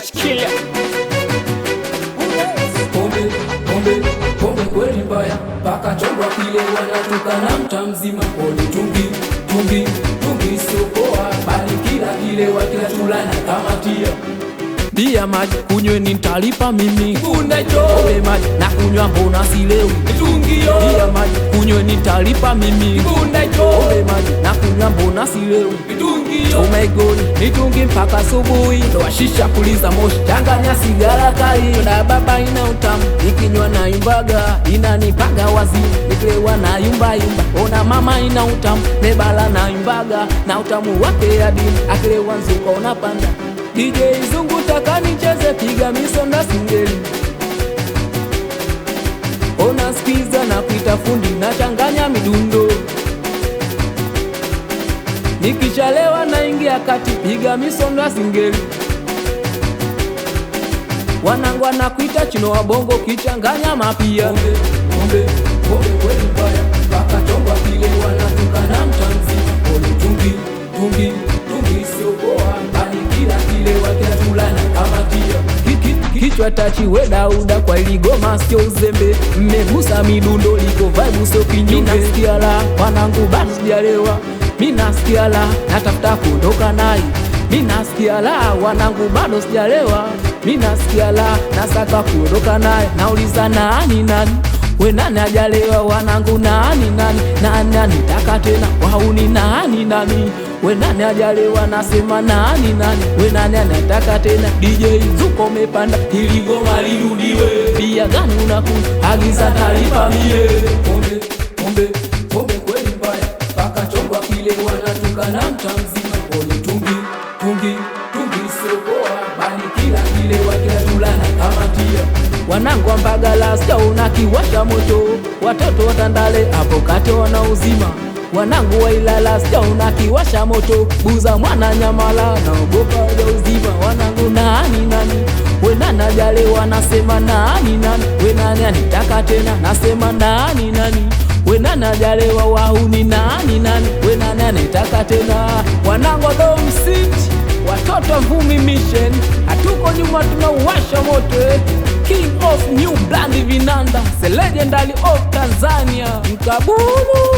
Sikia Pombe kweli mbaya, paka chongwa kile wanatukana mta mzima. Oli tungi sio poa, bali kile wakila chulana kama tia. bia maji kunywe nitalipa mimi. Kunde cho Pombe maji na kunywa mbona silewi. mitungio, Bia maji kunywe nitalipa mimi. kunde cho Pombe maji na kunywa mbona silewi. mitungio, Umegoni mitungi mpaka asubuhi, ndoa shisha puliza moshi, changanya sigara kali. Na baba ina utamu, ikinywa na yumbaga, inanipaga wazimu, nikilewa na yumba. Ona mama ina utamu, nebala na yumbaga, na utamu wake adimu, akilewa nzuka unapanda. DJ Zungu taka nicheze, piga misonda singeli. Ona skiza na kuita fundi, na changanya midundo. Nikishalewa na ingia kati, piga misonda singeli. Wanangu na kuita chino wa bongo, kichanganya mapia. Pombe kweli mbaya, paka chongwa kile wanatukana mta mzima. Oli tungi sio poa, bali kile wakila chulana kama tia. Kichwa tachiwe Dauda kwa iligoma sio uzembe. Mmegusa midundo liko vibe sio kinyonge. Minasikia la wanangu bado sijalewa. Minasikia la natafuta kuondoka naye. Minasikia la wanangu bado sijalewa. Minasikia la nasaka kuondoka naye. Nauliza nani we nani ajalewa wanangu nani nani taka tena wauni nani we nani ajalewa nasema nani we nani anataka tena. DJ Zuko mepanda ili goma lirudiwe. Bia gani unakunywa agiza talipa mie. Pombe kweli mbaya, paka chongwa kile wanatukana mta mzima. Oli tungi sio poa, bali kile wakila chulana kama tia. Wanangu wa Mbagala sijaona kiwasha moto, watoto watandale hapo kati wana uzima. Wanangu wa Ilala sijaona kiwasha moto, Buza mwana Nyamala naogopa ya uzima. Wanangu nani we nani ajalewa nasema nani we nani anitaka tena nasema nani we nani ajalewa wauni nani we nani anitaka tena. Wanangu wa Dom City, watoto Mvumi Mission, hatuko nyuma tunauwasha moto. King of New Blandi Vinanda, the legendary of Tanzania, Mkabulu.